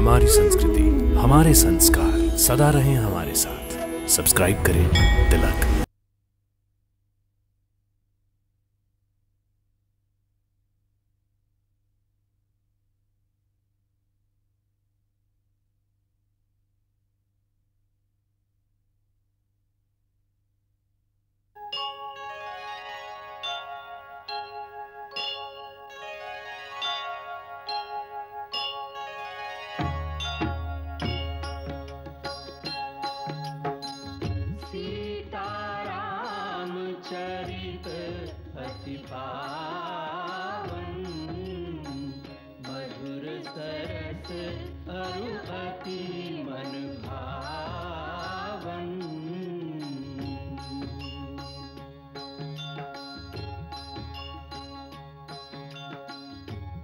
हमारी संस्कृति, हमारे संस्कार सदा रहें हमारे साथ। सब्सक्राइब करें तिलक। चरित अति पावन, मधुर सरस अरु अति मन भावन।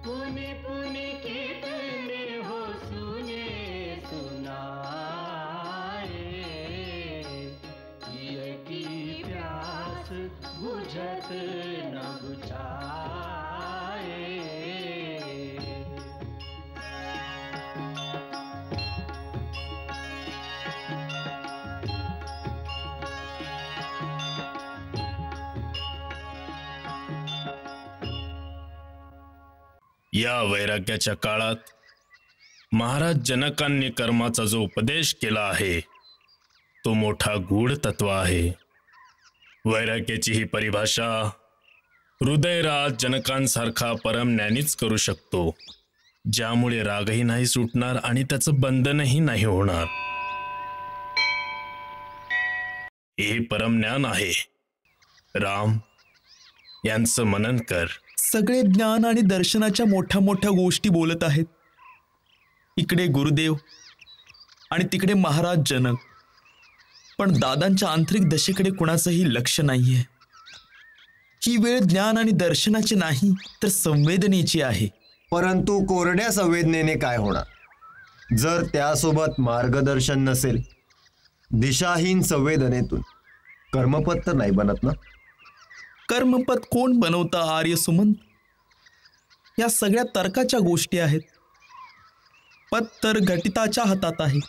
पुनि पुनि कितने हो सुने सुनाए, ये की प्यास बुझत न बुझाए। या वैराग्याच्या काळात महाराज जनकांनी कर्माचा जो उपदेश केला आहे तो मोठा गूढ तत्व आहे। वैराग्याची ही परिभाषा हृदयराज जनकांसारखा परमज्ञानीच करू शकतो, ज्यामुळे रागही नाही सुटणार आणि त्याचं बंधनही नाही होणार। हे परमज्ञान आहे। राम यांचं मनन कर। सगळे ज्ञान आणि दर्शनाच्या मोठ्या मोठ्या गोष्टी बोलत आहेत। इकडे गुरुदेव आणि तिकडे महाराज जनक, पण दादांच्या आंतरिक दशेकडे कुणाचंही लक्ष नाहीये। ही वेळ ज्ञान आणि दर्शनाची नाही तर संवेदनेची आहे। परंतु कोरड्या संवेदनेने काय होणार, जर त्यासोबत मार्गदर्शन नसेल? दिशाहीन संवेदनेतून कर्मपद तर नाही बनत ना। कर्मपद कोण बनवता आर्य सुमंत? या सगळ्या तर्काच्या गोष्टी आहेत। पद तर घटिताच्या हातात आहे।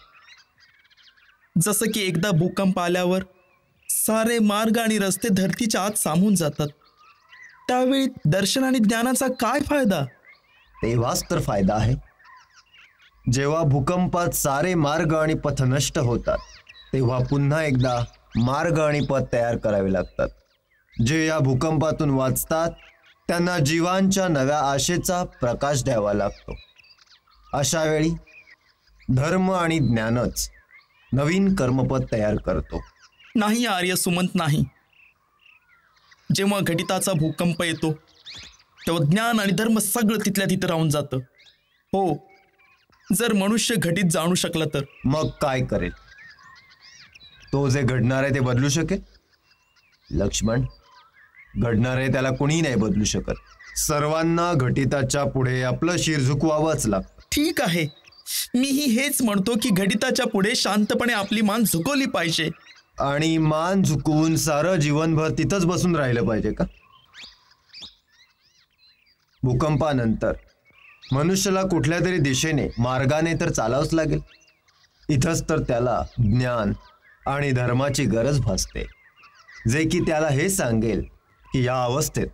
जसं की एकदा भूकंप आल्यावर सारे मार्ग आणि रस्ते धरतीच्या आत सामून जातात, त्यावेळी दर्शन आणि ज्ञानाचा काय फायदा? तेव्हाच तर फायदा आहे जेव्हा भूकंपात सारे मार्ग आणि पथ नष्ट होतात, तेव्हा पुन्हा एकदा मार्ग आणि पथ तयार करावे लागतात। जे या भूकंपातून वाचतात त्यांना जीवांच्या नव्या आशेचा प्रकाश द्यावा लागतो। अशा वेळी धर्म आणि ज्ञानच नवीन कर्मपद तयार करतो। नाही आर्य सुमंत, नाही। जेव्हा घटिताचा भूकंप येतो तेव्हा ज्ञान आणि धर्म सगळं तिथल्या तिथं राहून जातं। हो, जर मनुष्य घटित जाणू शकला तर। मग काय करेल? तो जे घडणार आहे ते बदलू शकेल? लक्ष्मण, घडणार आहे त्याला कोणी नाही बदलू शकत। सर्वांना घटिताच्या पुढे आपलं शिर झुकवावंच लागतं। ठीक आहे, मीही हेच म्हणतो की घटिताच्या पुढे शांतपणे आपली मान झुकवली पाहिजे। आणि मान झुकवून सारं जीवनभर तिथंच बसून राहिलं पाहिजे का? भूकंपानंतर मनुष्याला कुठल्या तरी दिशेने मार्गाने तर चालावंच लागेल। इथंच तर त्याला ज्ञान आणि धर्माची गरज भासते, जे की त्याला हे सांगेल की या अवस्थेत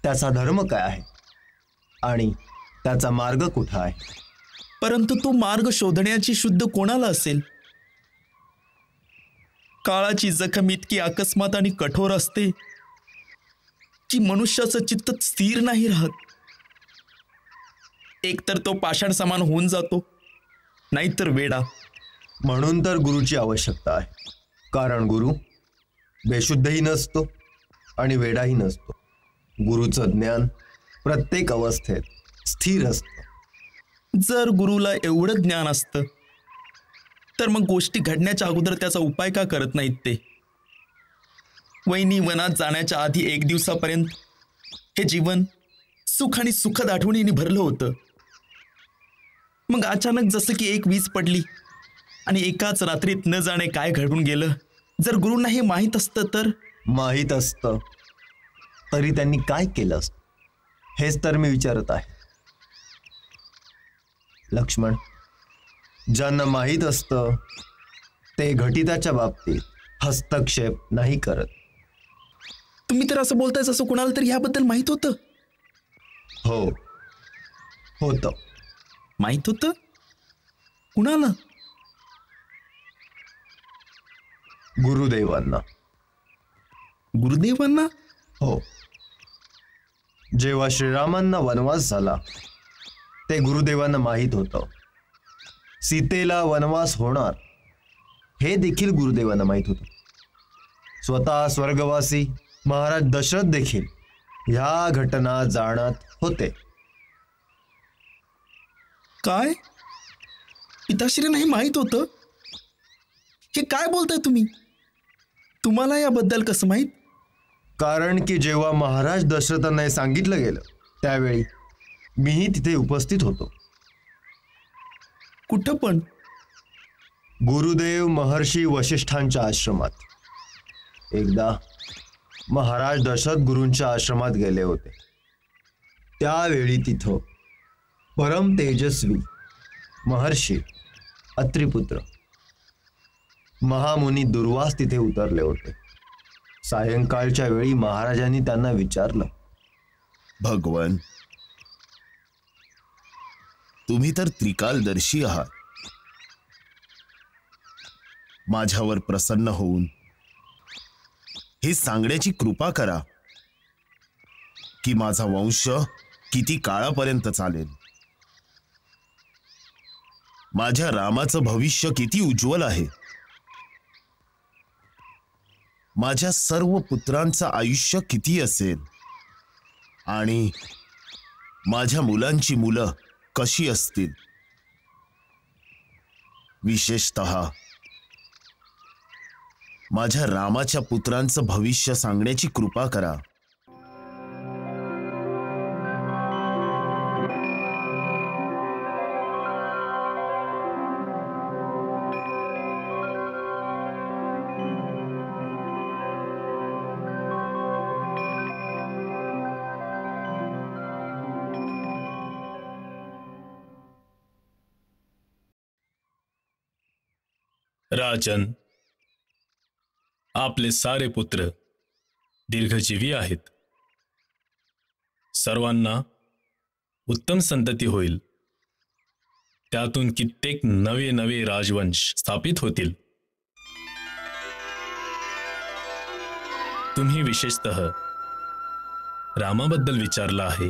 त्याचा धर्म काय आहे आणि त्याचा मार्ग कुठं आहे। परंतु तो मार्ग शोधण्याची शुद्ध कोणाला असेल? काळाची जखम इतकी अकस्मात आणि कठोर असते की मनुष्याचं चित्त स्थिर नाही राहत। एकतर तो पाषाण समान होऊन जातो, नाहीतर वेडा। म्हणून तर गुरुची आवश्यकता आहे, कारण गुरु बेशुद्धही नसतो आणि वेडाही नसतो। गुरुचं ज्ञान प्रत्येक अवस्थेत स्थिर असतं। जर गुरुला एवढं ज्ञान असतं तर मग गोष्टी घडण्याच्या अगोदर त्याचा उपाय का करत नाहीत ते? वैनी वनात जाण्याच्या आधी एक दिवसापर्यंत हे जीवन सुख आणि सुखद आठवणीने भरलं होतं। मग अचानक जसं की एक वीज पडली आणि एकाच रात्रीत न जाणे काय घडून गेलं, जर गुरूंना हे माहीत असतं तर? माहीत असतं तरी त्यांनी काय केलं असतं, हेच तर मी विचारत आहे। लक्ष्मण, ज्यांना माहीत असतं ते घटिताच्या बाबतीत हस्तक्षेप नाही करत. तुम्ही तर असं बोलताय असं कुणाला तरी ह्याबद्दल माहित होतं? हो, होतं. माहित होतं? कुणाला? गुरुदेवांना. गुरुदेवांना? हो. जेव्हा श्रीरामांना वनवास झाला ते गुरुदेवांना माहीत होतं. सीतेला वनवास होणार हे देखील गुरुदेवांना माहीत होतं. स्वतः स्वर्गवासी महाराज दशरथ देखील ह्या घटना जाणत होते. काय? पिताश्रींना हे माहीत होतं? हे काय बोलताय तुम्ही? तुम्हाला याबद्दल कसं माहीत? कारण की जेव्हा महाराज दशरथांना हे सांगितलं गेलं त्यावेळी मीही तिथे उपस्थित होतो. कुठं पण? गुरुदेव महर्षी वशिष्ठांच्या आश्रमात. एकदा महाराज दशरथ गुरूंच्या आश्रमात गेले होते. त्यावेळी तिथं परम तेजस्वी महर्षी अत्रिपुत्र महामुनी दुर्वास तिथे उतरले होते. सायंकाळच्या वेळी महाराजांनी त्यांना विचारलं, भगवान, तुम्ही तर त्रिकालदर्शी आहात. माझ्यावर प्रसन्न होऊन हे सांगण्याची कृपा करा की माझा वंश किती काळापर्यंत चालेल. माझ्या रामाचं भविष्य किती उज्ज्वल आहे. माझ्या सर्व पुत्रांचं आयुष्य किती असेल आणि माझ्या मुलांची मुलं कशी असतील. विशेषतः माझ्या रामाच्या पुत्रांचं भविष्य सांगण्याची कृपा करा. राजन, आपले सारे पुत्र दीर्घजीवी आहेत. सर्वांना उत्तम संतती होईल. त्यातून कित्येक नवे नवे राजवंश स्थापित होतील. तुम्ही विशेषतः रामाबद्दल विचारलं आहे.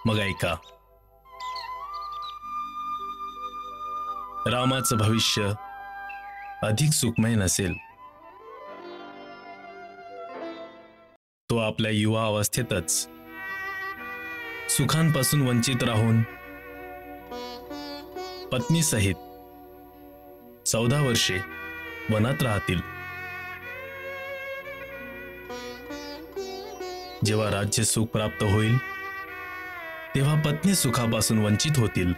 मग ऐका. रामाचं भविष्य अधिक सुखमय नसेल. तो आपल्या युवा अवस्थेतच सुखांपासून वंचित राहून पत्नीसहित 14 वर्षे वनात राहतील. जेव्हा राज्य सुख प्राप्त होईल तेव्हा पत्नी सुखापासून वंचित होतील.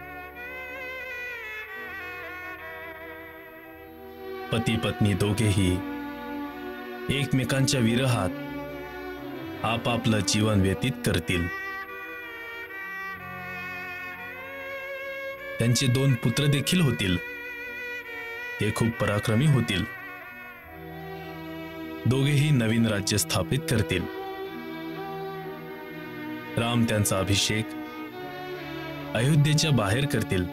पती पत्नी दोघेही एकमेकांच्या विरहात आपापलं जीवन व्यतीत करतील. त्यांचे 2 पुत्र देखील होतील. ते खूप पराक्रमी होतील. दोघेही नवीन राज्य स्थापित करतील. राम त्यांचा अभिषेक अयोध्येच्या बाहेर करतील,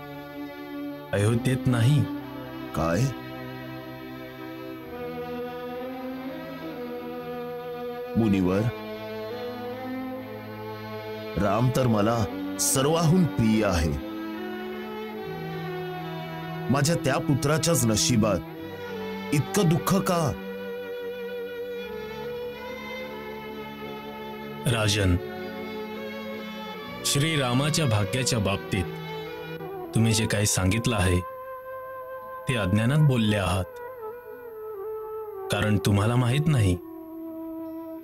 अयोध्येत नाही. काय? मुनिवर, राम तर मला सर्वाहून प्रिय आहे. माझ्या त्या पुत्राच्याच नशिबात इतकं दुःख का? राजन, श्रीरामाच्या भाग्याच्या बाबतीत तुम्ही जे काही सांगितलं आहे ते अज्ञानात बोलले आहात. कारण तुम्हाला माहित नाही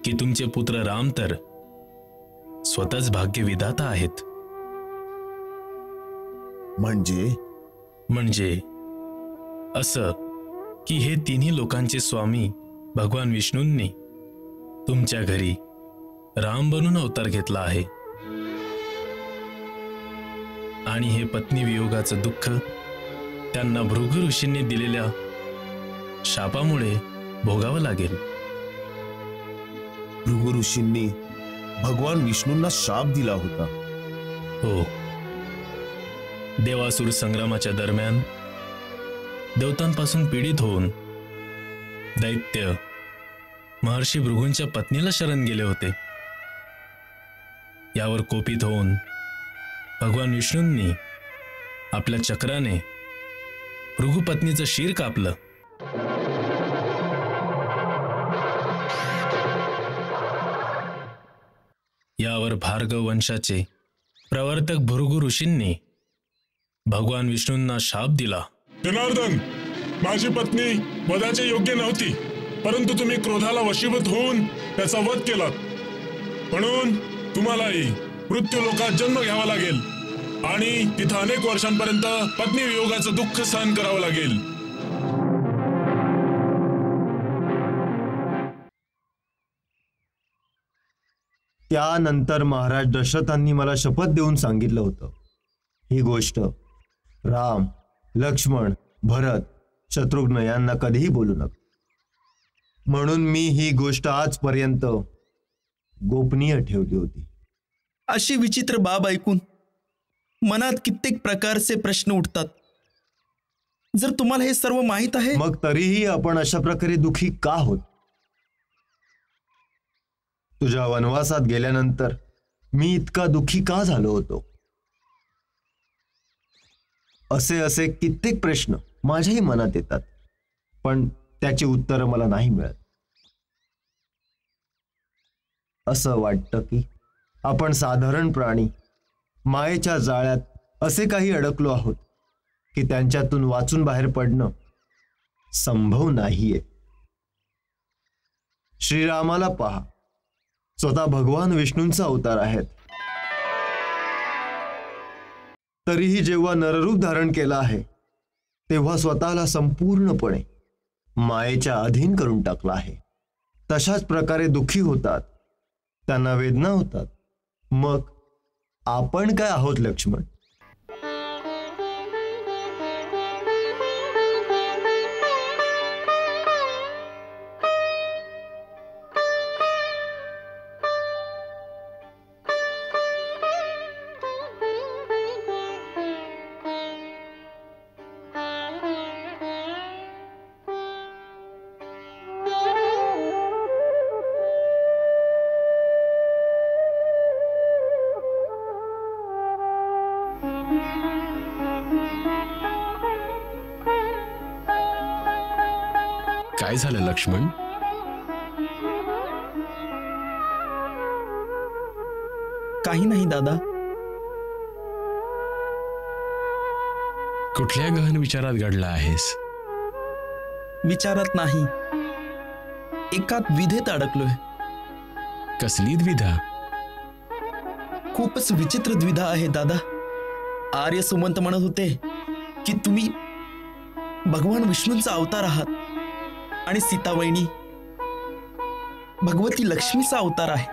की तुमचे पुत्र राम तर स्वतःच भाग्यविधाता आहेत. म्हणजे असं की हे तिन्ही लोकांचे स्वामी भगवान विष्णूंनी तुमच्या घरी राम बनून अवतार घेतला आहे. आणि हे पत्नी वियोगाचं दुःख त्यांना भृगु ऋषींनी दिलेल्या शापामुळे भोगावं लागेल. भृगु ऋषींनी भगवान विष्णूंना शाप दिला होता. हो, देवासुर संग्रामाच्या दरम्यान देवतांपासून पीडित होऊन दैत्य महर्षी भृगूंच्या पत्नीला शरण गेले होते. यावर कोपित होऊन भगवान विष्णूंनी आपल्या चक्राने भृगु पत्नीचं शिर कापलं. यावर भार्गव वंशाचे प्रवर्तक भृगु ऋषींनी भगवान विष्णूंना शाप दिला. जनार्दन, माझी पत्नी वधाचे योग्य नव्हती, परंतु तुम्ही क्रोधाला वशीभूत होऊन त्याचा वध केलात. म्हणून तुम्हालाही मृत्यू लोकात जन्म घ्यावा लागेल आणि तिथं अनेक वर्षांपर्यंत पत्नी वियोगाचं दुःख सहन करावं लागेल. त्यानंतर महाराज दशरथांनी मला शपथ देऊन सांगितलं होतं, ही गोष्ट राम, लक्ष्मण, भरत, शत्रुघ्न यांना कधीही बोलू नका. म्हणून मी ही गोष्ट आजपर्यंत गोपनीय ठेवली होती. अशी विचित्र बाब ऐकून मनात कित्येक प्रकारचे प्रश्न उठतात. जर तुम्हाला हे सर्व माहीत आहे, मग तरीही आपण अशा प्रकारे दुःखी का होत? तुझ्या वनवासात गेल्यानंतर मी इतका दुःखी का झालो होतो? असे कित्येक प्रश्न माझ्याही मनात येतात, पण त्याची उत्तरं मला नाही मिळत. असं वाटतं की आपण साधारण प्राणी मायेच्या जाळ्यात असे काही अडकलो आहोत की त्यांच्यातून वाचून बाहेर पडणं संभव नाहीये. श्रीरामाला पहा, स्वतः भगवान विष्णूंचा अवतार आहेत. तरीही जेव्हा नररूप धारण केला आहे तेव्हा स्वतःला संपूर्णपणे मायेच्या अधीन करून टाकला आहे. तशाच प्रकारे दुःखी होतात, त्यांना वेदना होतात. मग आपण काय आहोत लक्ष्मण? काय झालं लक्ष्मण? काही नाही दादा. कुठल्या गहन विचारात घडला आहेस? विचारात नाही, एका द्विधेत अडकलोय. कसली द्विधा? खूपच विचित्र द्विधा आहे दादा. आर्य सुमंत म्हणत होते की तुम्ही भगवान विष्णूंचा अवतार आहात आणि सीतावहिनी भगवती लक्ष्मीचा अवतार आहे.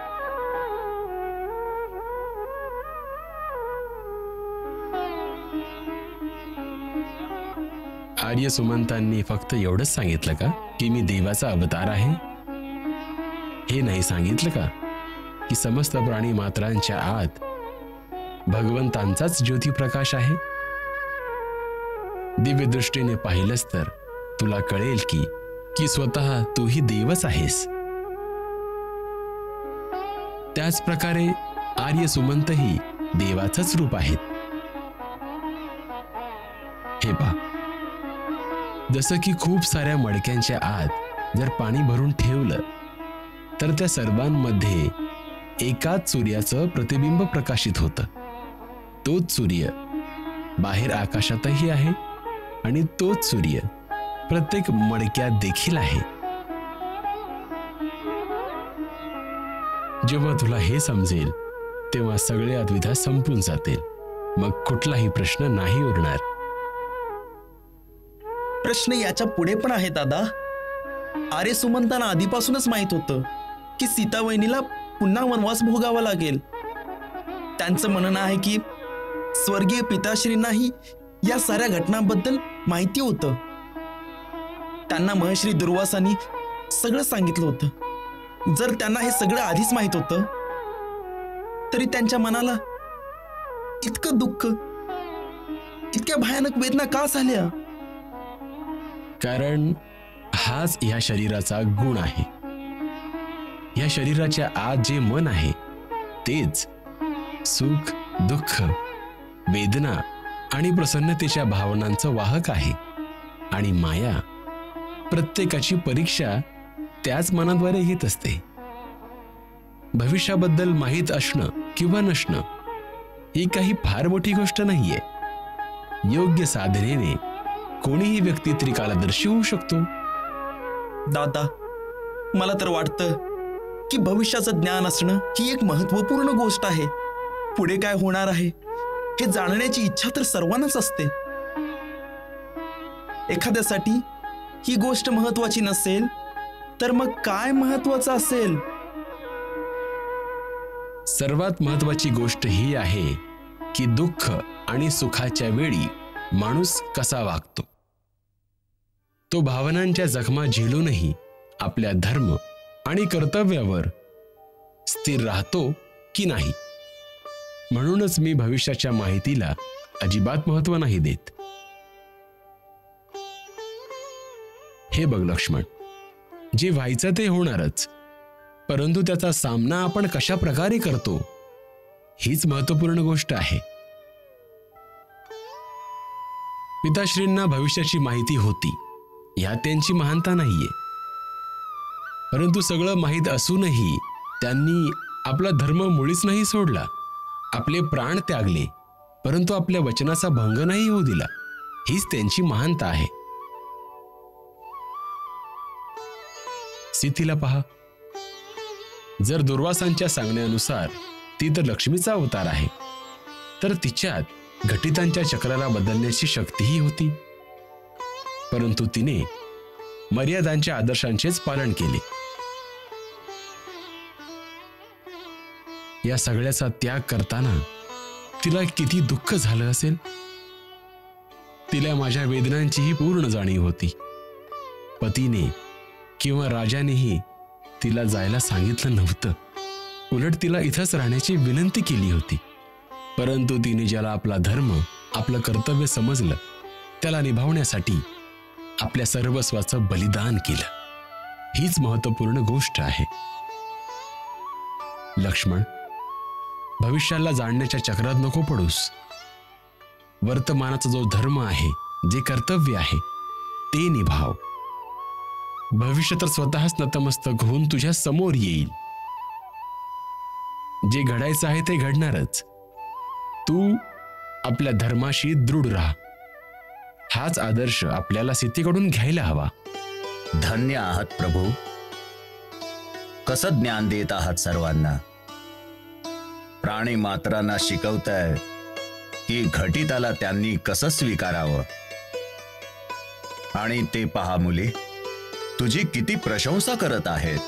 आर्य सुमंतांनी फक्त एवढंच सांगितलं का की मी देवाचा अवतार आहे? हे नाही सांगितलं का की समस्त प्राणी मात्रांच्या आत भगवंतांचाच ज्योतिप्रकाश आहे? दिव्य दृष्टीने पाहिलंस तर तुला कळेल की स्वतः तूही देवच आहेस. त्याच प्रकारे आर्य सुमंतही देवाचंच रूप आहेत. हे पहा, जसं की खूप साऱ्या मडक्यांच्या आत जर पाणी भरून ठेवलं तर त्या सर्वांमध्ये एकाच सूर्याचं प्रतिबिंब प्रकाशित होतं. तोच सूर्य बाहेर आकाशातही आहे आणि तोच सूर्य प्रत्येक मडक्यात देखील आहे. जेव्हा तुला हे समजेल तेव्हा सगळ्या द्विधा संपून जातील. मग कुठलाही प्रश्न नाही उरणार. प्रश्न याच्या पुढे पण आहे दादा. आर्य सुमंतांना आधीपासूनच माहित होतं की सीतावहिनीला पुन्हा वनवास भोगावा लागेल. त्यांचं म्हणणं आहे की स्वर्गीय पिताश्रींनाही या साऱ्या घटनांबद्दल माहिती होतं. त्यांना महर्षी दुर्वासानी सगळं सांगितलं होतं. जर त्यांना हे सगळं आधीच माहित होतं तरी त्यांच्या मनाला इतकं दुःख, इतक्या भयानक वेदना का झाल्या? कारण हाच या शरीराचा गुण आहे. या शरीराच्या आत जे मन आहे तेच सुख, दुःख, वेदना आणि प्रसन्नतेच्या भावनांचं वाहक आहे. आणि माया प्रत्येकाची परीक्षा त्याच मनाद्वारे घेत असते. भविष्याबद्दल माहीत असणं किंवा नसणं ही काही फार मोठी गोष्ट नाहीये. योग्य साधनेने कोणीही व्यक्ती त्रिकालदर्शी होऊ शकतो. दादा, मला तर वाटतं की भविष्याचं ज्ञान असणं ही एक महत्वपूर्ण गोष्ट आहे. पुढे काय होणार आहे हे जाणण्याची इच्छा तर सर्वांनाच असते. एखाद्यासाठी ही गोष्ट महत्वाची नसेल तर मग काय महत्वाचं असेल? सर्वात महत्वाची गोष्ट ही आहे की दुःख आणि सुखाच्या वेळी माणूस कसा वागतो. तो भावनांच्या जखमा झेलूनही आपल्या धर्म आणि कर्तव्यावर स्थिर राहतो की नाही. म्हणूनच मी भविष्याच्या माहितीला अजिबात महत्व नाही देत. हे बघ लक्ष्मण, जे व्हायचं ते होणारच, परंतु त्याचा सामना आपण कशा प्रकारे करतो हीच महत्वपूर्ण गोष्ट आहे. पिताश्रींना भविष्याची माहिती होती, ह्यात त्यांची महानता नाहीये. परंतु सगळं माहीत असूनही त्यांनी आपला धर्म मुळीच नाही सोडला. आपले प्राण त्यागले, परंतु आपल्या वचनाचा भंग नाही होऊ दिला. हीच त्यांची महानता आहे. सीतेला पहा, जर दुर्वासांच्या सांगण्यानुसार ती तर लक्ष्मीचा अवतार आहे, तर तिच्यात घटितांच्या चक्राला बदलण्याची शक्तीही होती. परंतु तिने मर्यादांच्या आदर्शांचेच पालन केले. या सगळ्याचा त्याग करताना तिला किती दुःख झालं असेल. तिला माझ्या वेदनांचीही पूर्ण जाणीव होती. पतीने किंवा राजानेही तिला जायला सांगितलं नव्हतं. उलट तिला इथंच राहण्याची विनंती केली होती. परंतु तिने ज्याला आपला धर्म, आपलं कर्तव्य समजलं, त्याला निभावण्यासाठी आपल्या सर्वस्वाचं बलिदान केलं. हीच महत्वपूर्ण गोष्ट आहे. लक्ष्मण, भविष्याला जाणण्याच्या चक्रात नको पडूस. वर्तमानाचा जो धर्म आहे, जे कर्तव्य आहे, ते निभाव. भविष्य तर स्वतःच नतमस्तक होऊन तुझ्या समोर येईल. जे घडायचं आहे ते घडणारच. तू आपल्या धर्माशी दृढ राहा. हाच आदर्श आपल्याला सीतेकडून घ्यायला हवा. धन्य आहात प्रभू. कसं ज्ञान देत आहात सर्वांना. प्राणी मात्रांना शिकवताय की घटिताला त्यांनी कसं स्वीकारावं. आणि ते पहा मुली, तुझी किती प्रशंसा करत आहेत.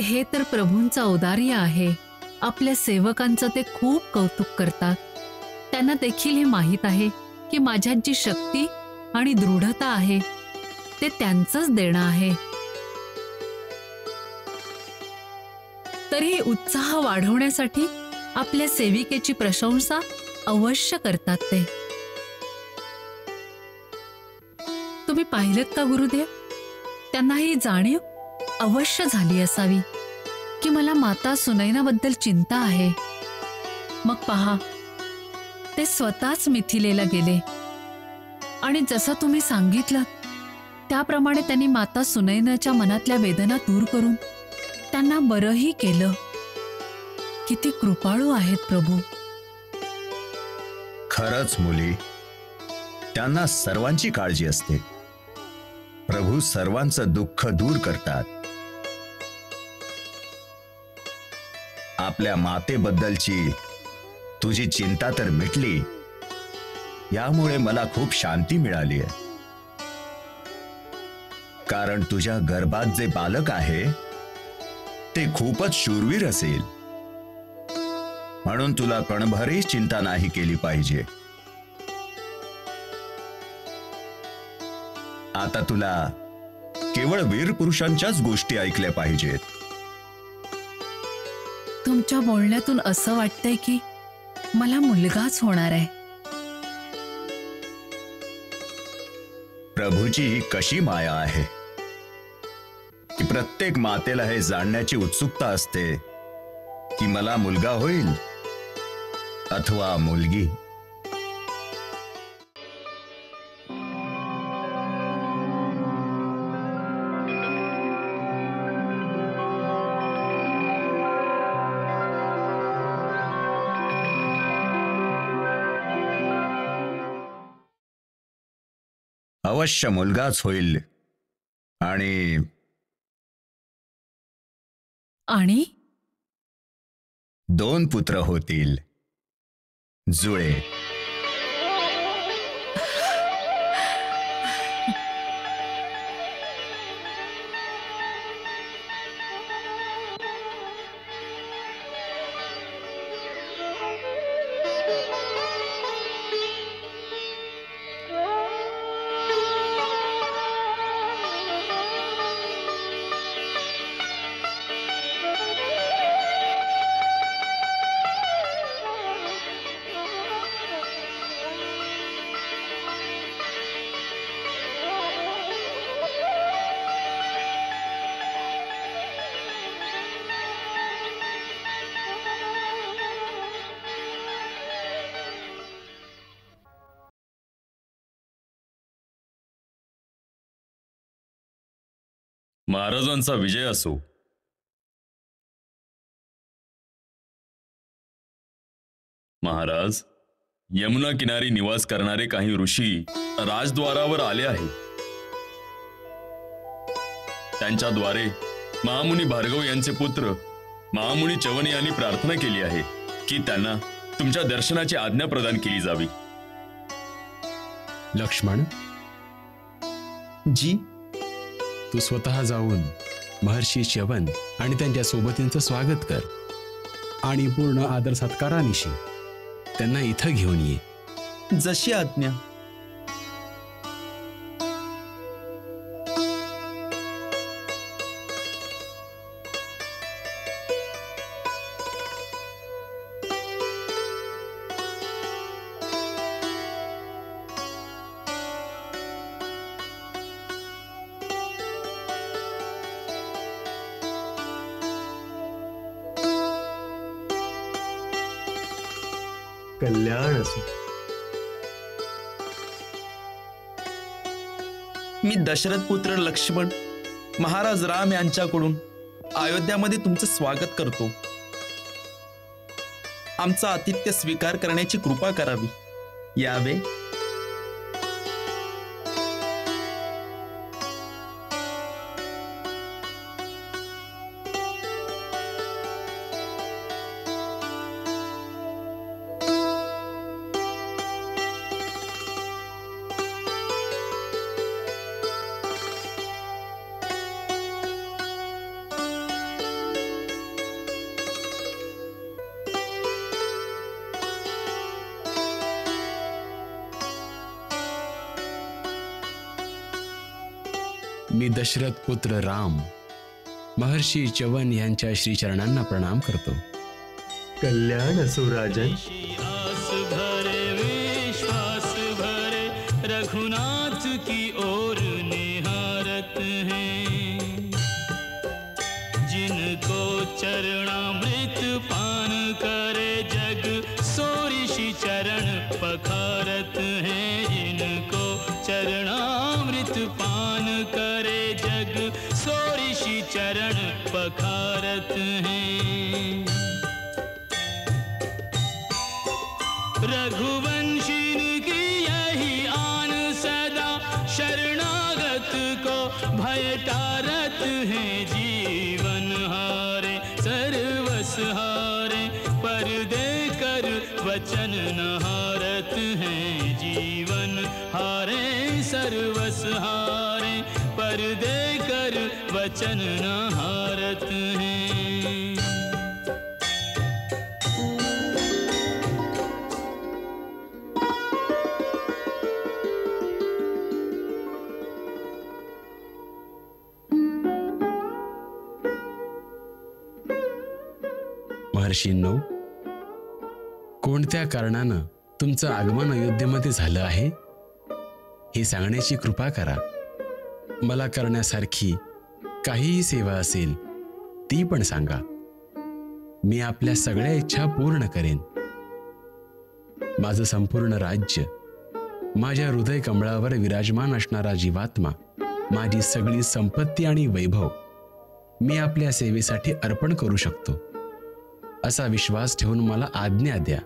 हे तर प्रभूंचा औदार्य आहे. आपल्या सेवकांचं ते खूप कौतुक करतात. त्यांना देखील हे माहीत आहे की माझ्यात जी शक्ती आणि दृढता आहे ते त्यांचंच देणं आहे. तरी उत्साह वाढवण्यासाठी आपल्या सेविकेची प्रशंसा अवश्य करतात ते. तुम्ही पाहिलत का गुरुदेव? त्यांना ही जाणीव अवश्य झाली असावी की मला माता सुनैनाबद्दल चिंता आहे. मग पहा, ते स्वतःच मिथिलेला गेले आणि जसं तुम्ही सांगितलं त्याप्रमाणे त्यांनी माता सुनैनाच्या मनातल्या वेदना दूर करून त्यांना बरंही केलं. किती कृपाळू आहेत प्रभू. खरंच मुली, त्यांना सर्वांची काळजी असते. प्रभू सर्वांचं दुःख दूर करतात. आपल्या मातेबद्दलची तुझी चिंता तर मिटली. यामुळे मला खूप शांती मिळाली आहे. कारण तुझ्या गर्भात जे बालक आहे ते खूपच शूरवीर असेल. म्हणून तुला कणभरही चिंता नाही केली पाहिजे. आता तुला केवळ वीर पुरुषांच्याच गोष्टी ऐकल्या पाहिजेत. तुमच्या बोलण्यातून असं वाटतंय की मला मुलगाच होणार आहे. प्रभूची ही कशी माया आहे की प्रत्येक मातेला हे जाणण्याची उत्सुकता असते की मला मुलगा होईल अथवा मुलगी. अवश्य मुलगाच होईल. आणि आणि 2 पुत्र होतील, जुळे. महाराजांचा विजय असो. महाराज, यमुना किनारी निवास करणारे काही ऋषी राजद्वारावर आले आहेत. त्यांच्याद्वारे महामुनी भार्गव यांचे पुत्र महामुनी चवन यांनी प्रार्थना केली आहे की त्यांना तुमच्या दर्शनाची आज्ञा प्रदान केली जावी. लक्ष्मण, जी. तू स्वतः जाऊन महर्षी च्यवन आणि त्यांच्या सोबतींचं स्वागत कर आणि पूर्ण आदर सत्कारानिशी त्यांना इथं घेऊन ये. जशी आज्ञा. कल्याण असो. मी दशरथ पुत्र लक्ष्मण महाराज राम यांच्याकडून अयोध्यामध्ये तुमचं स्वागत करतो. आमचा आतिथ्य स्वीकार करण्याची कृपा करावी. यावे. मी दशरथ पुत्र राम महर्षी च्यवन यांच्या श्रीचरणांना प्रणाम करतो. कल्याण असो राजन. आस भरे विश्वास भरे रघुनाथ की ओर निहारत हैं, जिनको चरणामृत पान करे जग सो ऋषि चरण पखारत हैं, जिनको चरणामृत पान करे जग सो ऋषि चरण पखारत हैं. रघुवंशीन की यही आन सदा शरणागत को भय टारत हैं, जीवन हारे सर्वस हारे पर देकर वचन न हारत हैं, जीवन हारे सर्वस हारे पर देकर वचन न हारत हैं. ऋषींनो, कोणत्या कारणानं तुमचं आगमन अयोध्येमध्ये झालं आहे हे सांगण्याची कृपा करा. मला करण्यासारखी काहीही सेवा असेल ती पण सांगा. मी आपल्या सगळ्या इच्छा पूर्ण करेन. माझं संपूर्ण राज्य, माझ्या हृदय कमळावर विराजमान असणारा जीवात्मा, माझी सगळी संपत्ती आणि वैभव मी आपल्या सेवेसाठी अर्पण करू शकतो असा विश्वास ठेवून मला आज्ञा द्या.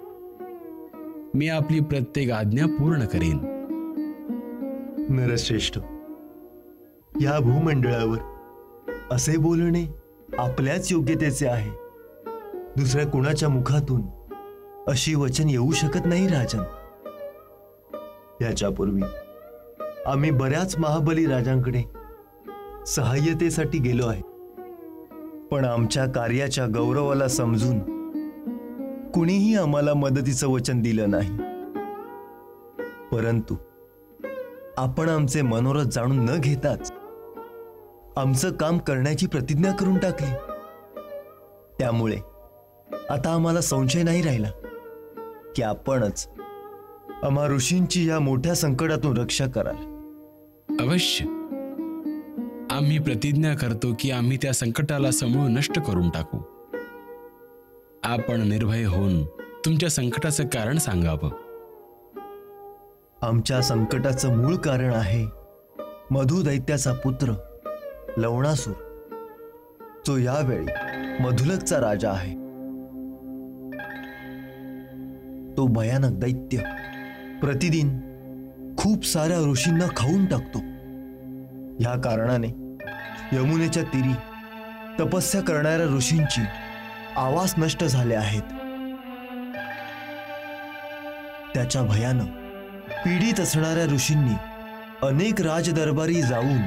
मी आपली प्रत्येक आज्ञा पूर्ण करेन. नरश्रेष्ठ, या भूमंडळावर असे बोलणे आपल्याच योग्यतेचे आहे. दुसऱ्या कुणाच्या मुखातून अशी वचन येऊ शकत नाही राजन. याच्यापूर्वी आम्ही बऱ्याच महाबली राजांकडे सहाय्यतेसाठी गेलो आहे, पण आमच्या कार्याच्या गौरवाला समजून कुणीही आम्हाला मदतीचं वचन दिलं नाही. परंतु आपण आमचे मनोरथ जाणून न घेताच आमचं काम करण्याची प्रतिज्ञा करून टाकली. त्यामुळे आता आम्हाला संशय नाही राहिला की आपणच आम्हा ऋषींची या मोठ्या संकटातून रक्षा कराल. अवश्य. आम्ही प्रतिज्ञा करतो की आम्ही त्या संकटाला समूळ नष्ट करून टाकू. आपण निर्भय होऊन तुमच्या संकटाचं कारण सांगावं. आमच्या संकटाचं मूळ कारण आहे मधु दैत्याचा पुत्र लवणासूर, जो यावेळी मधुलकचा राजा आहे. तो भयानक दैत्य प्रतिदिन खूप साऱ्या ऋषींना खाऊन टाकतो. या कारणाने यमुनेच्या तीरी तपस्या करणाऱ्या ऋषींची आवास नष्ट झाले आहेत. त्याच्या भयानं पीडित असणाऱ्या ऋषींनी अनेक राजदरबारी जाऊन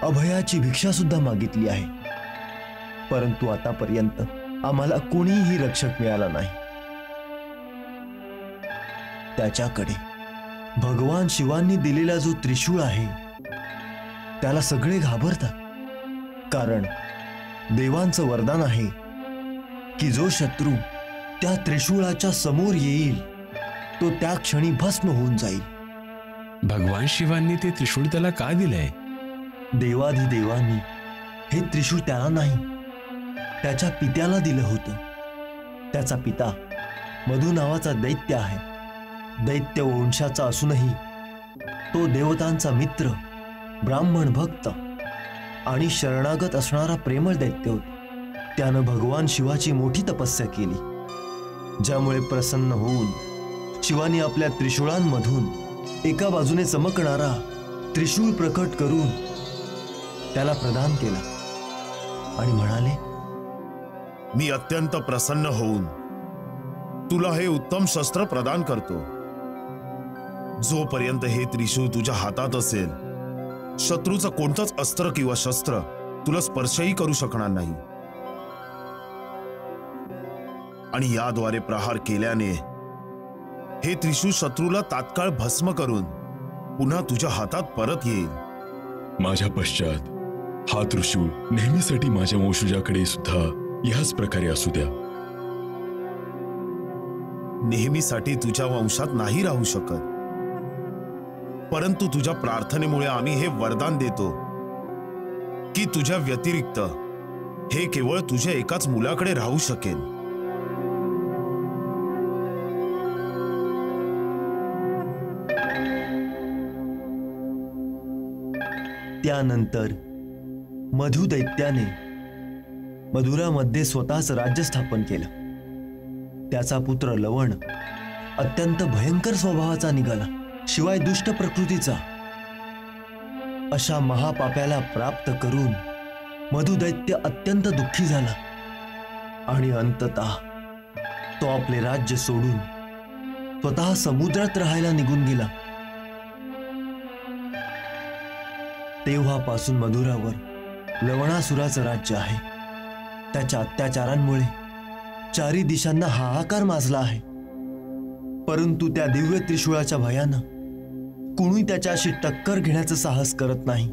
अभयाची भिक्षा सुद्धा मागितली आहे, परंतु आतापर्यंत आम्हाला कोणीही रक्षक मिळाला नाही. त्याच्याकडे भगवान शिवांनी दिलेला जो त्रिशूळ आहे त्याला सगळे घाबरतात, कारण देवांचं वरदान आहे की जो शत्रू त्या त्रिशूळाच्या समोर येईल तो त्या क्षणी भस्म होऊन जाईल. भगवान शिवांनी ते त्रिशूळ त्याला का दिलंय? देवाधिदेवांनी हे त्रिशूळ त्याला नाही, त्याच्या पित्याला दिलं होतं. त्याचा पिता मधु नावाचा दैत्य आहे. दैत्य वंशाचा असूनही तो देवतांचा मित्र, ब्राह्मण भक्त आणि शरणागत असणारा प्रेमळ दैत्य होता. त्यानं भगवान शिवाची मोठी तपस्या केली, ज्यामुळे प्रसन्न होऊन शिवानी आपल्या त्रिशूळांमधून एका बाजूने चमकणारा त्रिशूळ प्रकट करून त्याला प्रदान केला आणि म्हणाले, मी अत्यंत प्रसन्न होऊन तुला हे उत्तम शस्त्र प्रदान करतो. जोपर्यंत हे त्रिशूळ तुझ्या हातात असेल, शत्रूचं कोणतंच अस्त्र किंवा शस्त्र तुला स्पर्शही करू शकणार नाही. आणि याद्वारे प्रहार केल्याने हे त्रिशूळ शत्रूला तात्काळ भस्म करून पुन्हा तुझ्या हातात परत येईल. माझ्या पश्चात हा त्रिशूळ नेहमीसाठी माझ्या वंशजाकडे सुद्धा याच प्रकारे असू द्या. नेहमीसाठी तुझ्या वंशात नाही राहू शकत, परंतु तुझ्या प्रार्थनेमुळे आम्ही हे वरदान देतो की तुझ्या व्यतिरिक्त हे केवळ तुझ्या एकाच मुलाकडे राहू शकेल. त्यानंतर मधु दैत्याने मधुरामध्ये स्वतःच राज्य स्थापन केलं. त्याचा पुत्र लवण अत्यंत भयंकर स्वभावाचा निघाला, शिवाय दुष्ट प्रकृतीचा. अशा महापाप्याला प्राप्त करून मधुदैत्य अत्यंत दुःखी झाला आणि अंततः तो आपले राज्य सोडून स्वतः समुद्रात राहायला निघून गेला. तेव्हापासून मधुरावर लवणासुराचं राज्य आहे. त्याच्या अत्याचारांमुळे चारी दिशांना हाहाकार माजला आहे, परंतु त्या दिव्य त्रिशूळाच्या भयानं कुणी त्याच्याशी टक्कर घेण्याचं साहस करत नाही.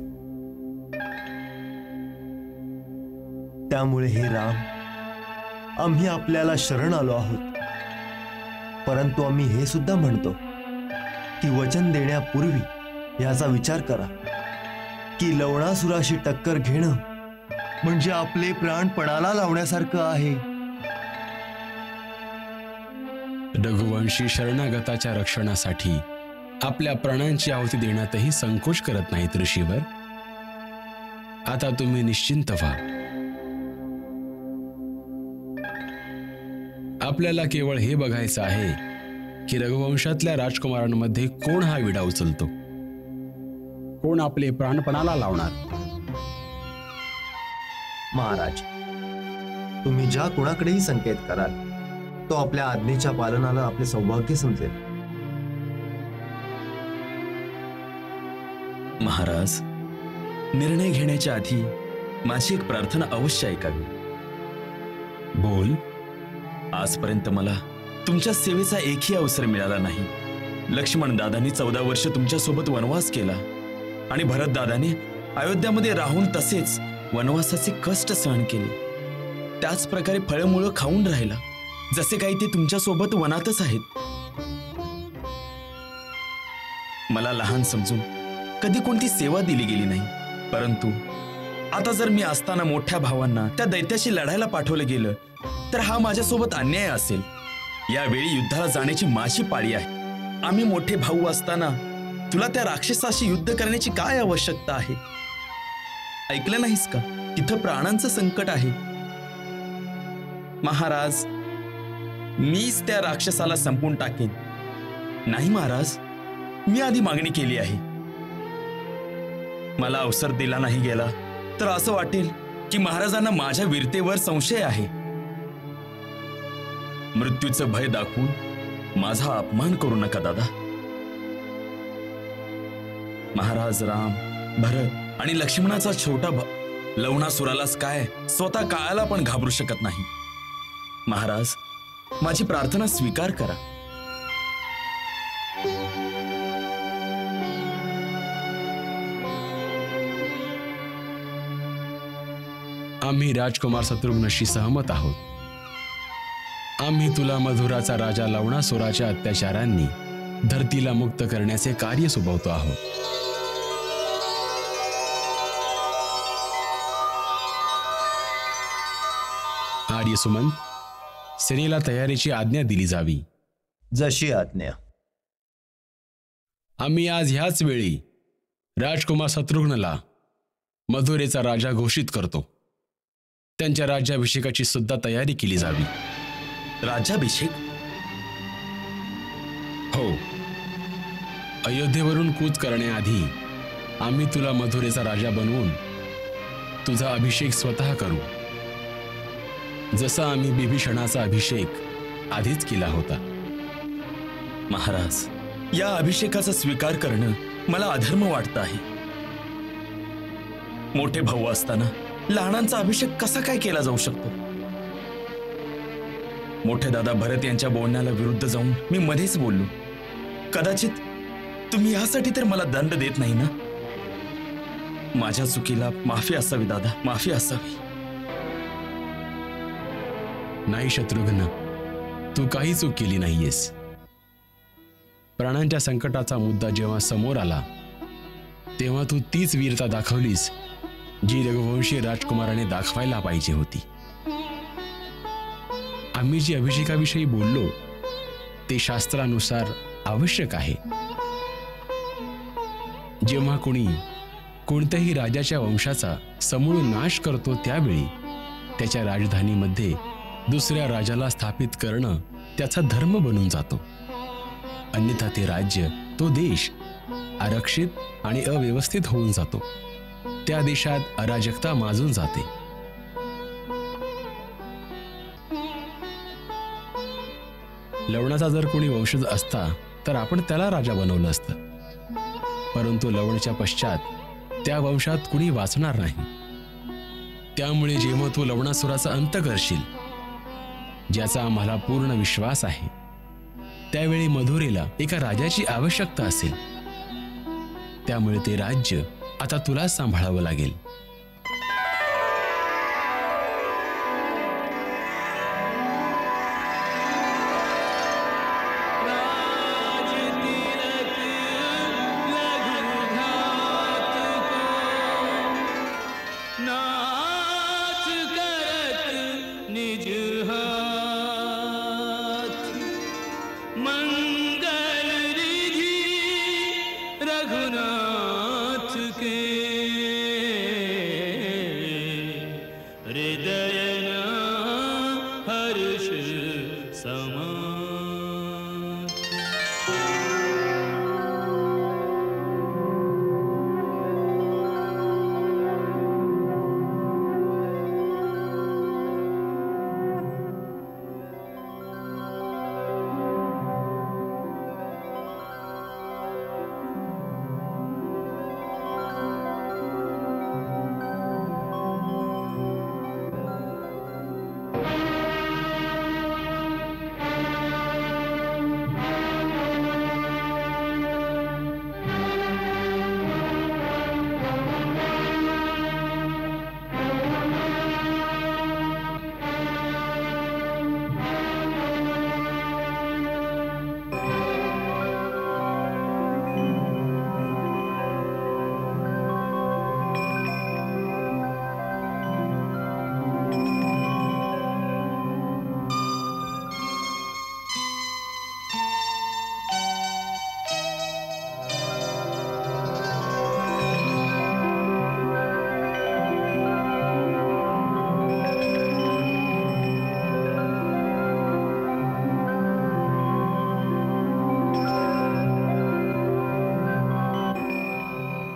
त्यामुळे हे राम, आम्ही आपल्याला शरण आलो आहोत, परंतु आम्ही हे सुद्धा म्हणतो की वचन देण्यापूर्वी याचा विचार करा की लवणासुराशी टक्कर घेणं म्हणजे आपले प्राण पणाला लावण्यासारखं आहे. रघुवंशी शरणागताच्या रक्षणासाठी आपल्या प्राणांची आहुती देण्यातही संकोच करत नाहीत ऋषीवर. आता तुम्ही निश्चिंत व्हा. आपल्याला केवळ हे बघायचं आहे की रघुवंशातल्या राजकुमारांमध्ये कोण हा विडा उचलतो, कोण आपले प्राणपणाला लावणार. महाराज, तुम्ही ज्या कुणाकडेही संकेत कराल तो आपल्या आज्ञेच्या पालनाला आपले सौभाग्य समजेल. महाराज, निर्णय घेण्याच्या आधी माझी एक प्रार्थना अवश्य ऐकावी. बोल. आजपर्यंत मला तुमच्या सेवेचा एकही अवसर मिळाला नाही. लक्ष्मण दादांनी 14 वर्ष तुमच्या सोबत वनवास केला आणि भरत दादाने अयोध्यामध्ये राहून तसेच वनवासाचे कष्ट सहन केले. त्याच प्रकारे फळमुळं खाऊन राहिला, जसे काही ते तुमच्या सोबत वनातच आहेत. मला लहान समजून कधी कोणती सेवा दिली गेली नाही, परंतु आता जर मी असताना मोठ्या भावांना त्या दैत्याशी लढायला पाठवलं गेलं तर हा माझ्यासोबत अन्याय असेल. यावेळी युद्धाला जाण्याची माझी पाळी आहे. आम्ही मोठे भाऊ असताना तुला त्या राक्षसाशी युद्ध करण्याची काय आवश्यकता आहे? ऐकलं नाहीस का? तिथं प्राणांचं संकट आहे. महाराज, मीच त्या राक्षसाला संपून टाकेन. नाही महाराज, मी आधी मागणी केली आहे. मला अवसर दिला नाही गेला तर असं वाटेल की महाराजांना माझ्या वीरतेवर संशय आहे. मृत्यूचं भय दाखवून माझा अपमान करू नका दादा. महाराज राम, भरत आणि लक्ष्मणाचा छोटा लवणासुरालाच काय, स्वतः काळाला पण घाबरू शकत नाही. महाराज, माझी प्रार्थना स्वीकार करा. आम्ही राजकुमार शत्रुघ्नशी सहमत आहोत. आम्ही तुला मधुराचा राजा लवणासुराच्या अत्याचारांनी धरतीला मुक्त करण्याचे कार्य सुभवतो आहोत. आर्यसुमंत, सेनेला तयारीची आज्ञा दिली जावी. जशी आज्ञा. आम्ही आज ह्याच वेळी राजकुमार शत्रुघ्नला मधुरेचा राजा घोषित करतो. त्यांच्या राज्याभिषेकाची सुद्धा तयारी केली जावी. राज्याभिषेक? हो. अयोध्येवरून कूच करण्याआधी आम्ही तुला मधुरेचा राजा बनवून तुझा अभिषेक स्वतः करू, जसा आम्ही बिभीषणाचा अभिषेक आधीच केला होता. महाराज, या अभिषेकाचा स्वीकार करणं मला अधर्म वाटतं आहे. मोठे भाऊ असताना लहानांचा अभिषेक कसा काय केला जाऊ शकतो? मोठे दादा भरत यांच्या बोलण्याला विरुद्ध जाऊन मी मध्येच बोललो. कदाचित तुम्ही यासाठी तर मला दंड देत नाही ना? माझ्या चुकीला माफी असावी दादा, माफी असावी. नाही शत्रुघ्न, तू काही चूक केली नाहीयेस. प्राणांच्या संकटाचा मुद्दा जेव्हा समोर आला तेव्हा तू तीच वीरता दाखवलीस जी रघुवंशी राजकुमाराने दाखवायला पाहिजे होती. आम्ही जी अभिषेकाविषयी बोललो ते शास्त्रानुसार आवश्यक आहे. जेव्हा कोणी कोणत्याही राजाच्या वंशाचा समूळ नाश करतो त्यावेळी त्याच्या राजधानीमध्ये दुसऱ्या राजाला स्थापित करणं त्याचा धर्म बनून जातो. अन्यथा ते राज्य, तो देश आरक्षित आणि अव्यवस्थित होऊन जातो. त्या देशात अराजकता माजून जाते. लवणाचा जर कोणी वंशज असता तर आपण त्याला राजा बनवलं असतं, परंतु लवणच्या पश्चात त्या वंशात कुणी वाचणार नाही. त्यामुळे जेव्हा तू लवणासुराचा अंत करशील, ज्याचा आम्हाला पूर्ण विश्वास आहे, त्यावेळी मधुरेला एका राजाची आवश्यकता असेल. त्यामुळे ते राज्य आता तुलाच सांभाळावं लागेल.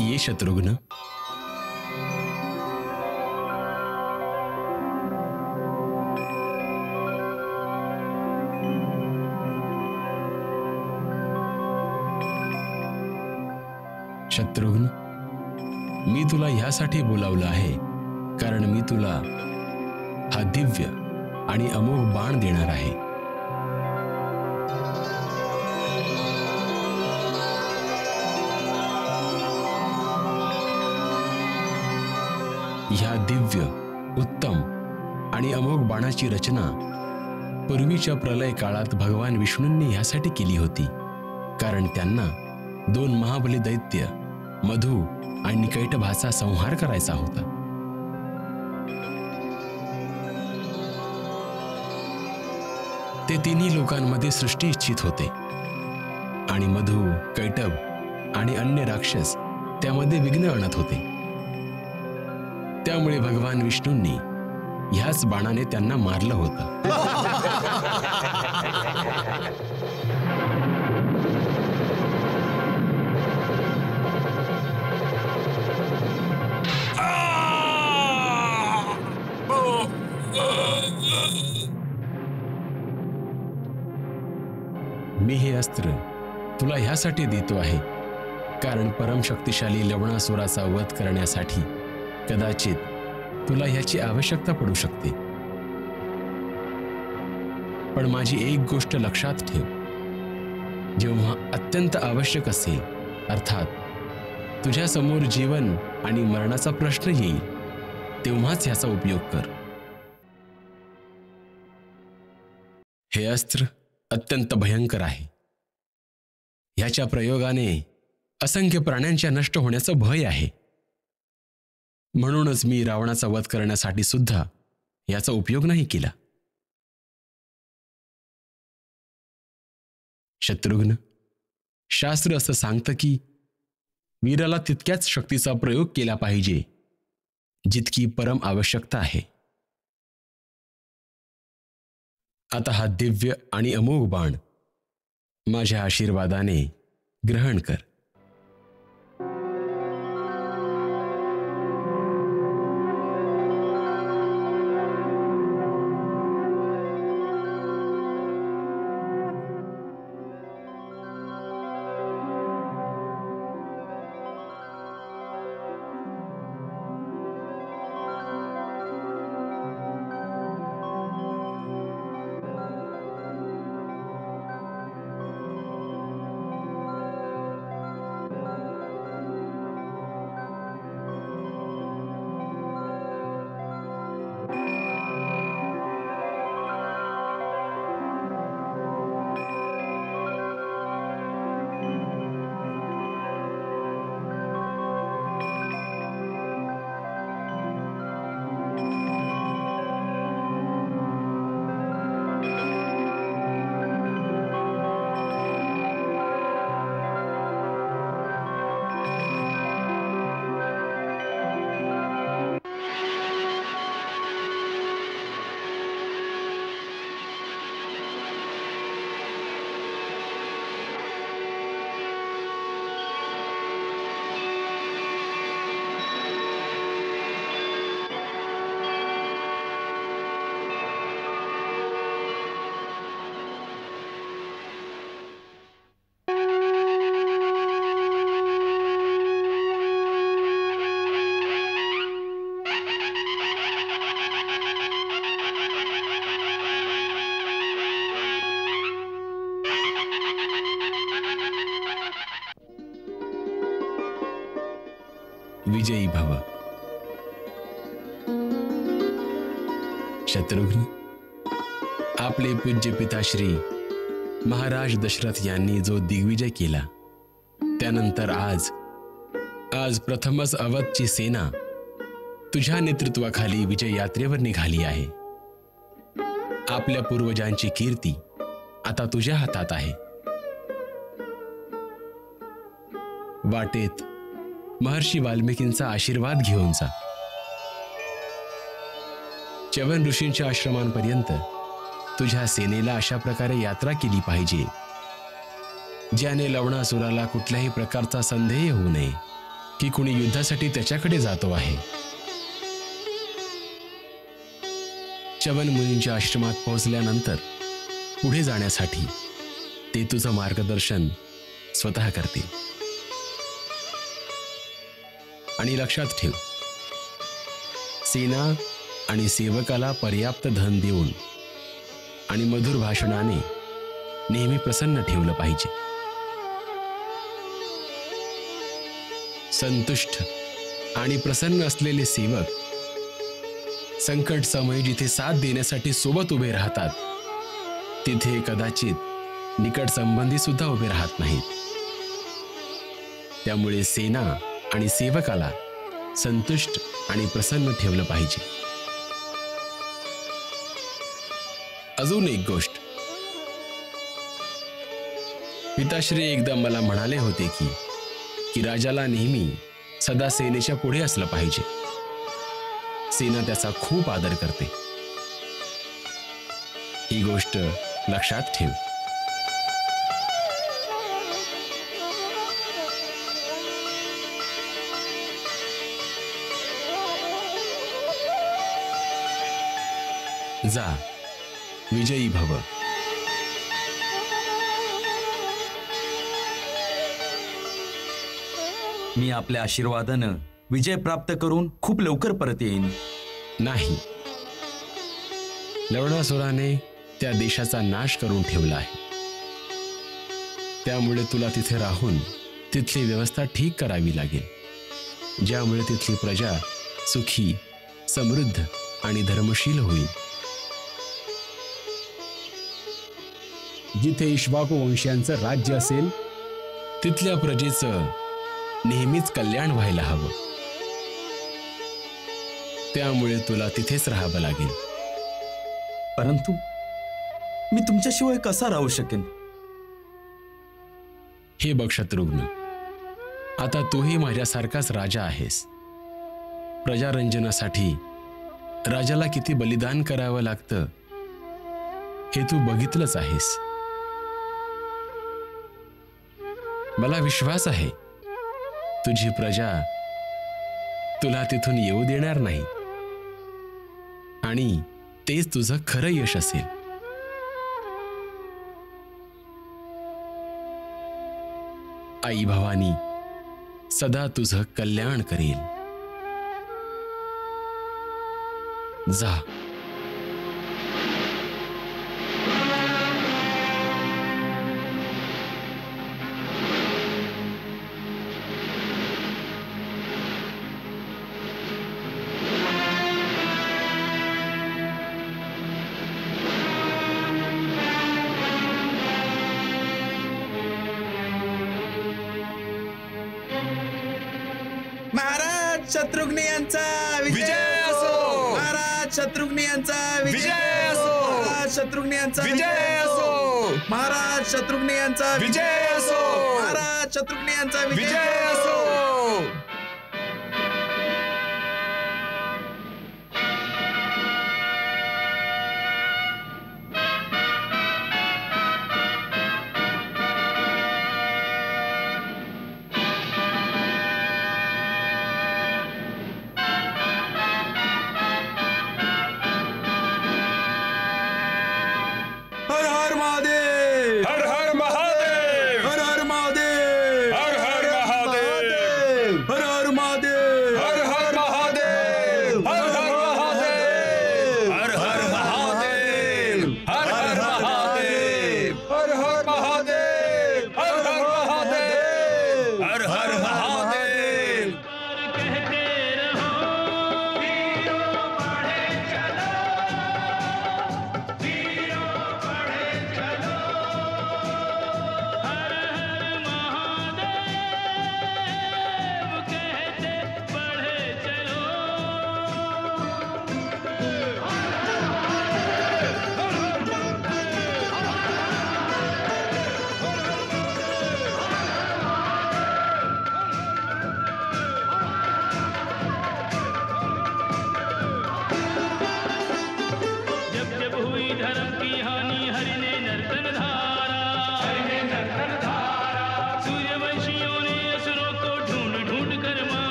ये शत्रुघ्न, शत्रुघ्न, मी तुला ह्यासाठी बोलावलं आहे कारण मी तुला हा दिव्य आणि अमोघ बाण देणार आहे. ह्या दिव्य, उत्तम आणि अमोघ बाणाची रचना पूर्वीच्या प्रलय काळात भगवान विष्णूंनी ह्यासाठी केली होती, कारण त्यांना 2 महाबली दैत्य मधु आणि कैटभाचा संहार करायचा होता. ते तिन्ही लोकांमध्ये सृष्टी इच्छित होते आणि मधु, कैटभ आणि अन्य राक्षस त्यामध्ये विघ्न आणत होते. त्यामुळे भगवान विष्णूंनी ह्याच बाणाने त्यांना मारलं होतं. मी हे अस्त्र तुला ह्यासाठी देतो आहे कारण परम शक्तिशाली लवणासुराचा वध करण्यासाठी कदाचित तुला ह्याची आवश्यकता पडू शकते. पण माझी एक गोष्ट लक्षात ठेव, जेव्हा अत्यंत आवश्यक असेल, अर्थात तुझ्या समोर जीवन आणि मरणाचा प्रश्न येईल, तेव्हाच ह्याचा उपयोग कर. हे अस्त्र अत्यंत भयंकर आहे. ह्याच्या प्रयोगाने असंख्य प्राण्यांच्या नष्ट होण्याचं भय आहे. म्हणूनच मी रावणाचा वध करण्यासाठी सुद्धा याचा उपयोग नाही केला. शत्रुघ्न, शास्त्र असं सांगतं की वीराला तितक्याच शक्तीचा प्रयोग केला पाहिजे जितकी परम आवश्यकता आहे. आता हा दिव्य आणि अमोघ बाण माझ्या आशीर्वादाने ग्रहण कर. विजयी भव. शत्रुघ्न, आपले पूज्य पिता श्री महाराज दशरथ यांनी जो दिग्विजय केला त्यानंतर आज प्रथमच अवधची सेना तुझ्या नेतृत्वाखाली विजय यात्रेवर निघाली आहे. आपल्या पूर्वजांची कीर्ती आता तुझ्या हातात आहे. वाटेत महर्षी वाल्मिकींचा आशीर्वाद घेऊन जा. च्यवन ऋषींच्या आश्रमांपर्यंत तुझ्या सेनेला अशा प्रकारे यात्रा केली पाहिजे ज्याने लवणासुराला कुठल्याही प्रकारचा संदेह होऊ नये की कुणी युद्धासाठी त्याच्याकडे जातो आहे. च्यवन मुनींच्या आश्रमात पोहोचल्यानंतर पुढे जाण्यासाठी ते तुझं मार्गदर्शन स्वतः करतील. आणि लक्षात ठेव, सेना आणि सेवकाला पर्याप्त धन देऊन आणि मधुर भाषणाने नेहमी प्रसन्न ठेवलं पाहिजे. संतुष्ट आणि प्रसन्न असलेले सेवक संकट समय जिथे साथ देण्यासाठी सोबत उभे राहतात तिथे कदाचित निकट संबंधी सुद्धा उभे राहत नाहीत. त्यामुळे सेना आणि सेवकाला संतुष्ट आणि प्रसन्न ठेवलं पाहिजे. अजून एक गोष्ट, पिताश्री एकदा मला म्हणाले होते की राजाला नेहमी सदा सेनेच्या पुढे असलं पाहिजे. सेना त्याचा खूप आदर करते. ही गोष्ट लक्षात ठेव. जा, विजयी भव. मी आपल्या आशीर्वादानं विजय प्राप्त करून खूप लवकर परत येईन. नाही, लवणासुराने त्या देशाचा नाश करून ठेवला आहे. त्यामुळे तुला तिथे राहून तिथली व्यवस्था ठीक करावी लागेल, ज्यामुळे तिथली प्रजा सुखी, समृद्ध आणि धर्मशील होईल. जिथे इक्ष्वाकू वंशांचं राज्य असेल तिथल्या प्रजेचं नेहमीच कल्याण व्हायला हवं. त्यामुळे तुला तिथेच राहावं लागेल. परंतु मी तुमच्याशिवाय कसा राहू शकेन? हे बघ शत्रुघ्न, आता तूही माझ्यासारखाच राजा आहेस. प्रजारंजनासाठी राजाला किती बलिदान करावं लागतं हे तू बघितलंच आहेस. मला विश्वास आहे तुझी प्रजा तुला तिथून येऊ देणार नाही आणि तेच तुझं खरं यश असेल. आई भवानी सदा तुझं कल्याण करेल. जा. महाराज शत्रुघ्न यांचा विजय असो. महाराज शत्रुघ्न यांचा विजय असो. महाराज शत्रुघ्न यांचा विजय असो. महाराज शत्रुघ्न यांचा विजय असो. महाराज शत्रुघ्न यांचा विजय असो. हर हर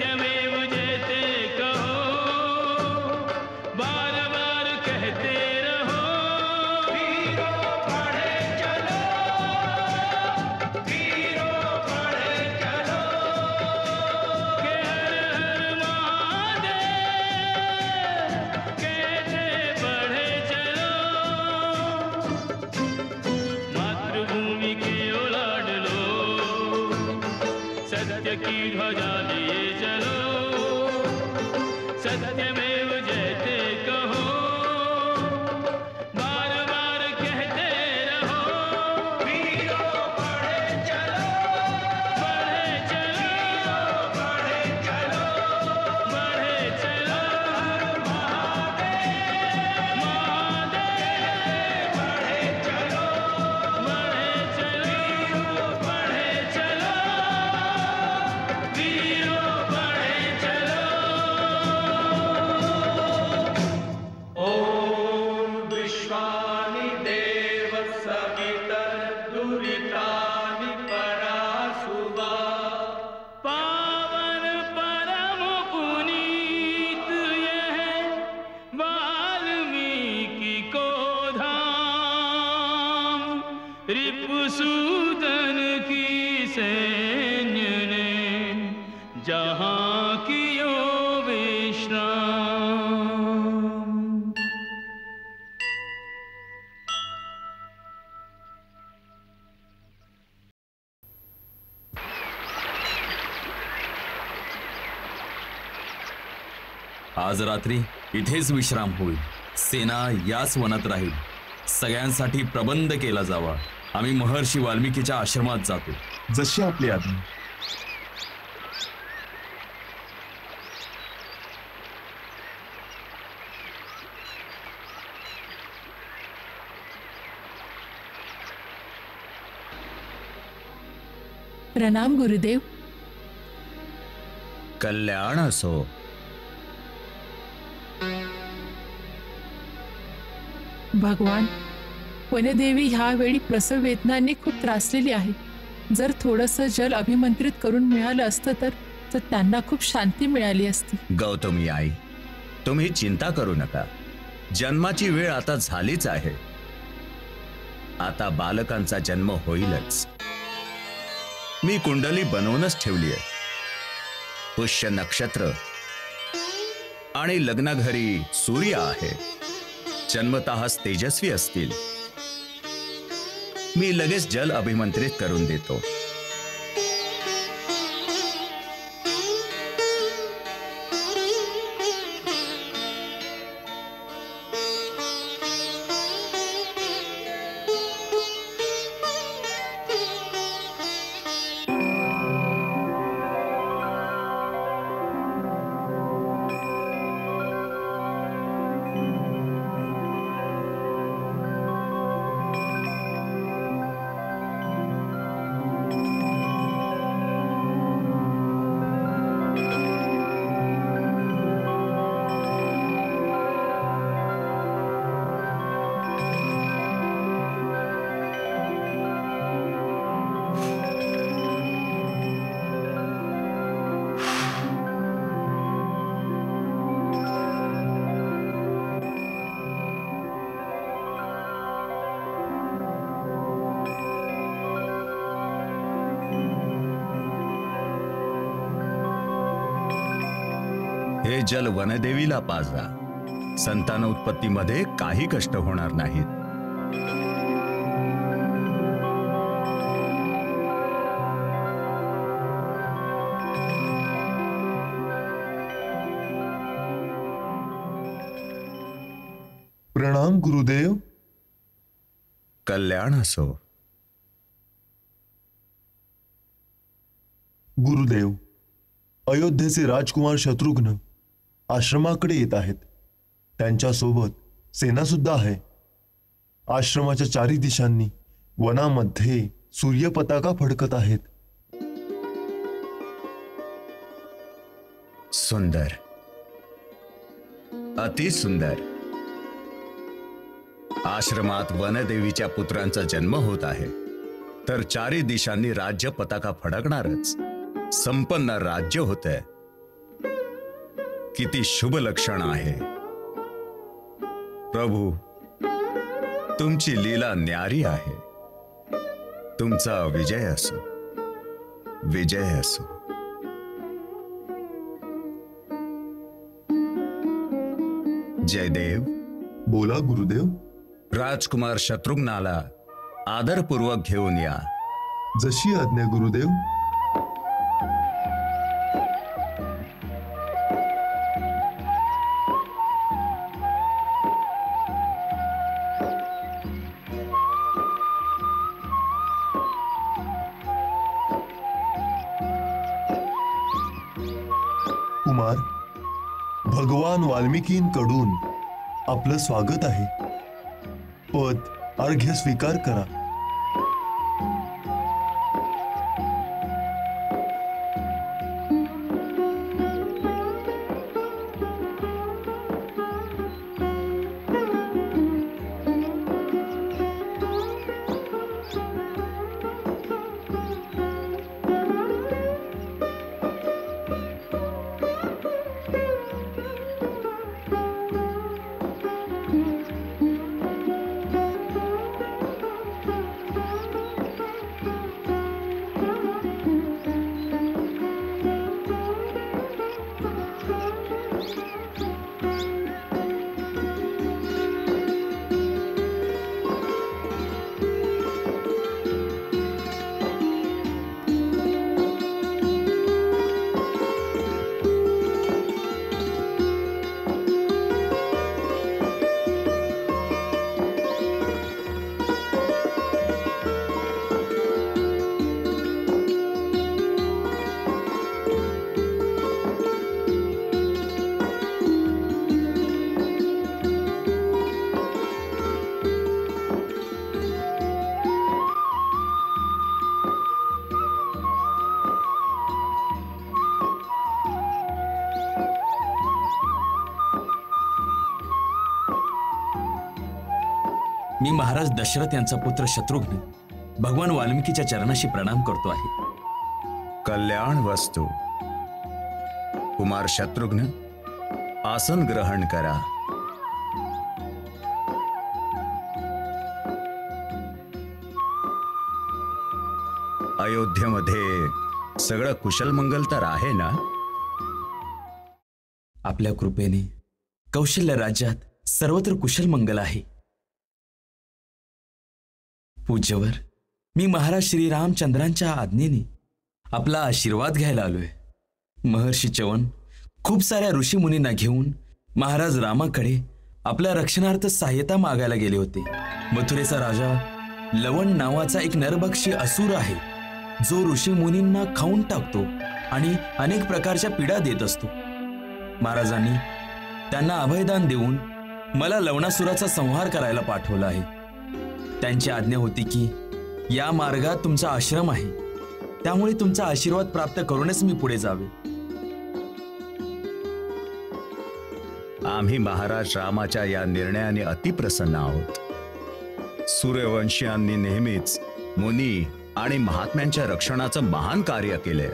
सत्यमेव जयते कहो, बार बार कहते रहो, वीरों बढ़े चलो, वीरों बढ़े चलो, के हर हर महादेव कहते बढ़े चलो। मातृभूमि के उलाट लो, सत्य की ध्वजा लिए चलो, सत्यमेव जयते कहो, बार बार कहते रहो, वीरों बढ़े चलो, बढ़े चलो, बढ़े चलो, बढ़े चलो, महादेव महादेव बढ़े चलो, बढ़े चलो, बढ़े चलो, वीरों बढ़े चलो। ओम विश्वानि देव सवितर्दुरितानि परासुवा, पावन परम पुनीत यह वाल्मीकि को धाम, रिपुसूदन की सैन्य ने जहां कियो विश्राम। आज रात्री इथेच विश्राम होईल. सेना याच वनात राहील. सगळ्यांसाठी प्रबंध केला जावा. आम्ही महर्षी वाल्मिकीच्या आश्रमात जातो. जशी आपली आज्ञा. प्रणाम गुरुदेव. कल्याण असो. भगवान, वनदेवी ह्या वेळी प्रसव वेदनांनी खूप त्रासलेली आहे. जर थोडंसं जल अभिमंत्रित करून मिळालं असतं तर त्यांना खूप शांती मिळाली असती. गौतमी आई, तुम्ही चिंता करू नका. जन्माची वेळ आता झालीच आहे. आता बालकांचा जन्म होईलच. मी कुंडली बनवूनच ठेवली आहे. पुष्य नक्षत्र आणि लग्नाघरी सूर्य आहे. जन्मतःच तेजस्वी असतील. मी लगेच जल अभिमंत्रित करून देतो. हे जल वनदेवीला पाजा. संतान उत्पत्तीमध्ये काही कष्ट होणार नाहीत. प्रणाम गुरुदेव. कल्याण असो. गुरुदेव, अयोध्येचे राजकुमार शत्रुघ्न आश्रमाकडे येत आहेत. त्यांच्यासोबत सेना सुद्धा आहे. आश्रमाच्या चारी दिशांनी वनामध्ये सूर्यपताका फडकत आहेत. सुंदर, अति सुंदर. आश्रमात वनदेवीच्या पुत्रांचा जन्म होत आहे, तर चारी दिशांनी राज्य पताका फडकणारच. संपन्न राज्य होतंय. किती शुभ लक्षण आहे. प्रभू, तुमची लीला न्यारी आहे. तुमचा विजय असो, विजय असो. जयदेव. बोला गुरुदेव. राजकुमार शत्रुघ्नाला आदरपूर्वक घेऊन या. जशी आज्ञा गुरुदेव. कुमार, भगवान वाल्मिकींकडून आपलं स्वागत आहे. पद अर्घ्य स्वीकार करा. मी महाराज दशरथ यांचा पुत्र शत्रुघ्न भगवान वाल्मिकीच्या चरणाशी प्रणाम करतो आहे. कल्याण वस्तु. कुमार शत्रुघ्न, आसन ग्रहण करा. अयोध्येमध्ये सगळं कुशलमंगल तर आहे ना? आपल्या कृपेने कौशल्य राज्यात सर्वत्र कुशलमंगल आहे. पूज्यवर, मी महाराज श्रीरामचंद्रांच्या आज्ञेने आपला आशीर्वाद घ्यायला आलोय. महर्षी च्यवन खूप साऱ्या ऋषीमुनींना घेऊन महाराज रामाकडे आपल्या रक्षणार्थ सहाय्यता मागायला गेले होते. मथुरेचा राजा लवण नावाचा एक नरभक्षी असुर आहे, जो ऋषीमुनींना खाऊन टाकतो आणि अनेक प्रकारच्या पीडा देत असतो. महाराजांनी त्यांना अभयदान देऊन मला लवणासुराचा संहार करायला पाठवलं आहे. त्यांची आज्ञा होती की या मार्गात तुमचा आश्रम आहे, त्यामुळे तुमचा आशीर्वाद प्राप्त करूनच मी पुढे जावे. आम्ही महाराज रामाच्या या निर्णयाने अतिप्रसन्न आहोत. सूर्यवंशीयांनी नेहमीच मुनी आणि महात्म्यांच्या रक्षणाचं महान कार्य केले.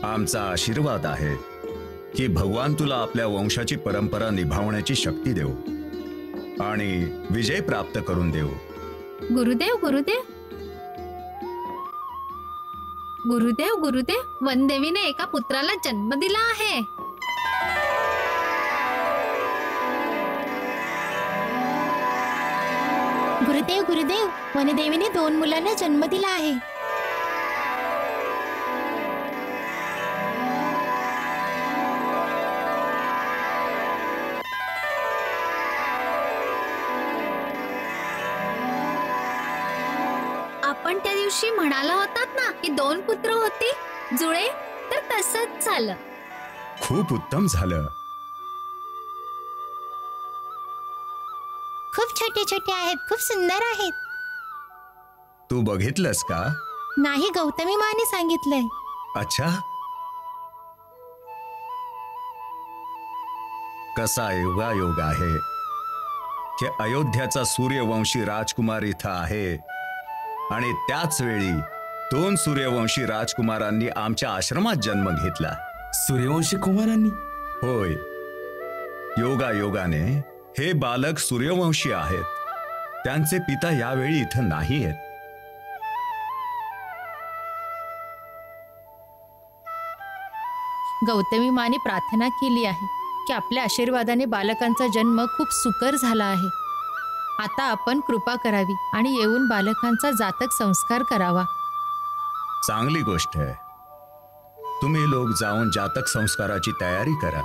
आमचा आशीर्वाद आहे की भगवान तुला आपल्या वंशाची परंपरा निभावण्याची शक्ती देऊ आणि विजय प्राप्त करून देऊ. गुरुदेव गुरुदेव गुरुदेव गुरुदेव, वनदेवीने एका पुत्राला जन्म दिला आहे. गुरुदेव गुरुदेव, वनदेवीने 2 मुलांना जन्म दिला आहे. आपण त्या दिवशी म्हणाला होतात ना की 2 पुत्र होती जुळे, तर तसंच झालं. खूप उत्तम झालं. खूप छोटे छोटे आहेत, खूप सुंदर आहेत. तू बघितलंस का? नाही, गौतमी माने सांगितलंय. अच्छा, कसा योगायोग आहे की अयोध्याचा सूर्यवंशी राजकुमार इथं आहे आणि त्याच वेळी 2 सूर्यवंशी राजकुमारांनी आमच्या आश्रमात जन्म घेतला. सूर्यवंशी कुमारांनी? होय, योगायोगाने हे बालक सूर्यवंशी आहेत. त्यांचे पिता यावेळी इथं नाही आहेत. गौतमी माने प्रार्थना केली आहे की आपल्या आशीर्वादाने बालकांचा जन्म खूप सुकर झाला आहे. आता आपण कृपा करावी आणि येऊन बालकांचा जातक संस्कार करावा. चांगली गोष्ट आहे. तुम्ही लोक जाऊन जातक संस्काराची तयारी करा.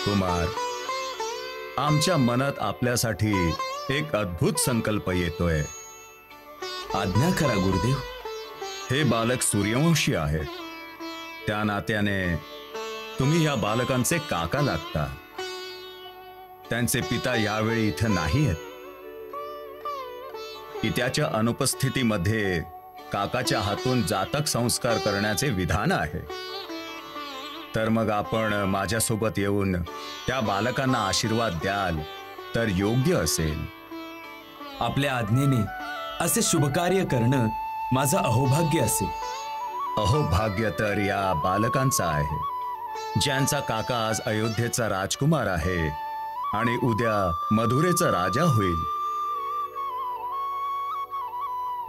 कुमार, आमच्या मनात आपल्यासाठी एक अद्भुत संकल्प येतोय. आज्ञा करा गुरुदेव. हे बालक सूर्यवंशी आहेत. त्या नात्याने तुम्ही या बालकांचे काका लागता. त्यांचे पिता यावेळी इथं नाही आहेत. पित्याच्या अनुपस्थितीमध्ये काकाच्या हातून जातक संस्कार करण्याचे विधान आहे. तर मग आपण माझ्यासोबत येऊन त्या बालकांना आशीर्वाद द्याल तर योग्य असेल. आपल्या आज्ञेने असे शुभकार्य करणं माझं अहोभाग्य असेल. अहोभाग्य तर या बालकांचा आहे, ज्यांचा काका आज अयोध्येचा राजकुमार आहे आणि उद्या मधुरेचा राजा होईल.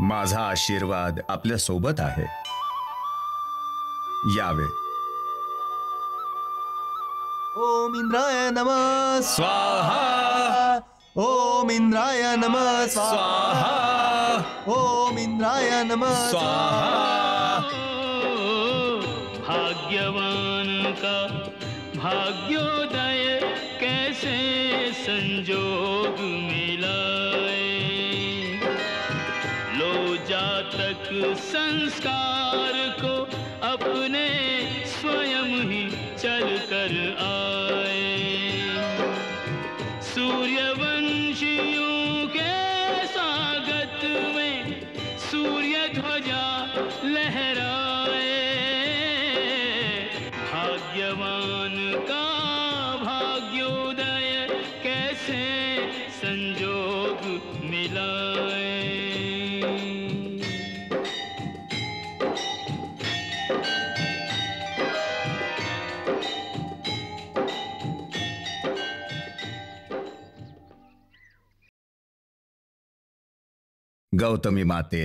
माझा आशीर्वाद आपल्या सोबत आहे. यावे. ओम इंद्राय नमः स्वाहा. ओम इंद्राय नमः स्वाहा. ओम इंद्राय नमः स्वाहा. भाग्यवान का भाग्योदय कैसे संजोग मिलाए. लो जातक संस्कार को अपने स्वयं ही चल कर आए. सूर्यवंशियों के स्वागत में सूर्य ध्वजा लहराए. भाग्यवान का भाग्योदय कैसे संजोग मिलाए. गौतमी माते,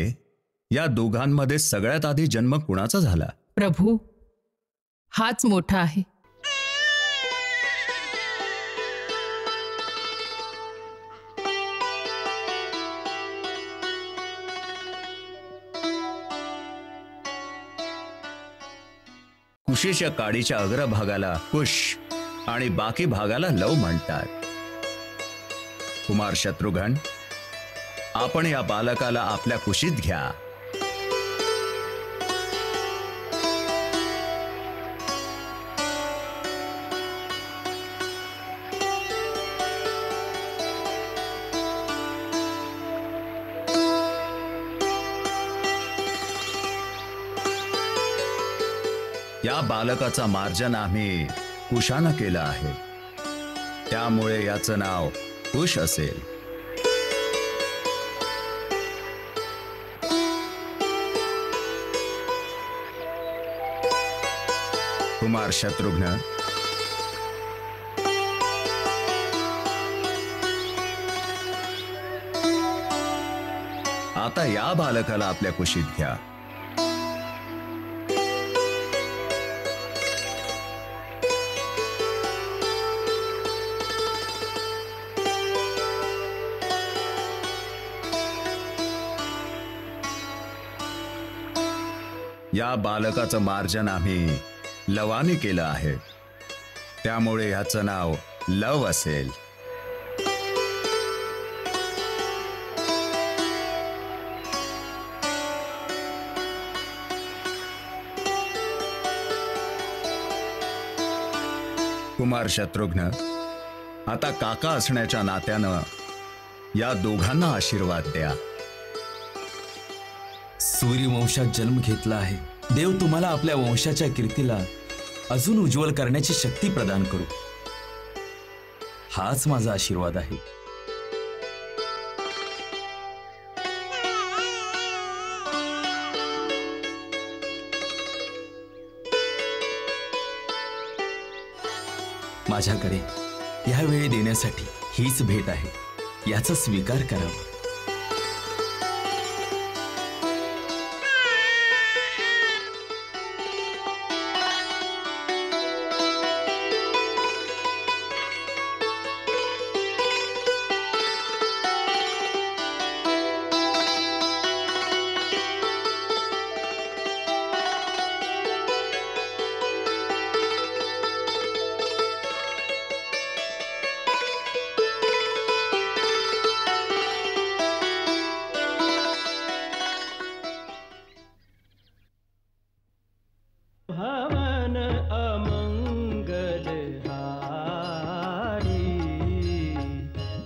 या दोघांमध्ये सगळ्यात आधी जन्म कुणाचा झाला? प्रभू, हाच मोठा आहे. कुशीच्या काडीच्या अग्रभागाला कुश आणि बाकी भागाला लव म्हणतात. कुमार शत्रुघ्न, आपण या बालकाला आपल्या कुशीत घ्या. या बालकाचा मार्जन आम्ही कुशानं केलं आहे, त्यामुळे याचं नाव कुश असेल. कुमार शत्रुघ्न, आता या बालकाला आपल्या कुशीत घ्या. या बालकाचं मार्जन आम्ही लवाने केलं आहे, त्यामुळे ह्याचं नाव लव असेल. कुमार शत्रुघ्न, आता काका असण्याच्या नात्यानं या दोघांना आशीर्वाद द्या. सूर्यवंशात जन्म घेतला आहे. देव तुम्हाला आपल्या वंशाच्या कीर्तीला अजून उज्ज्वल करण्याची शक्ती प्रदान करू. हाच माझा आशीर्वाद आहे. माझ्याकडे यावेळी देण्यासाठी हीच भेट आहे, याचा स्वीकार करावा. भवन अमंगलहारी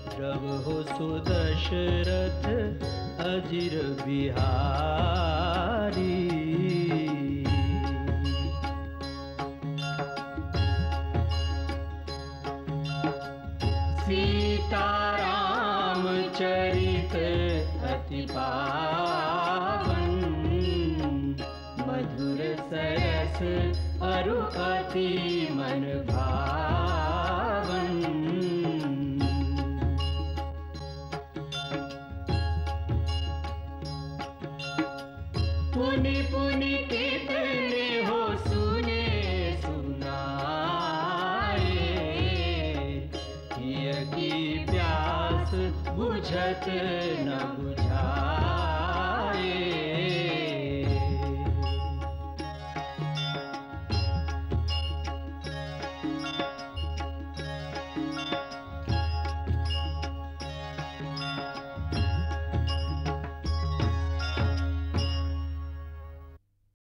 द्रव हो सुदशरथ अजिर बिहारी. सीताराम चरित अति पावन मधुर सरस अरु अति मन भावन. पुनि पुनि कितने हो सुने सुनाए, किय की प्यास बुझत न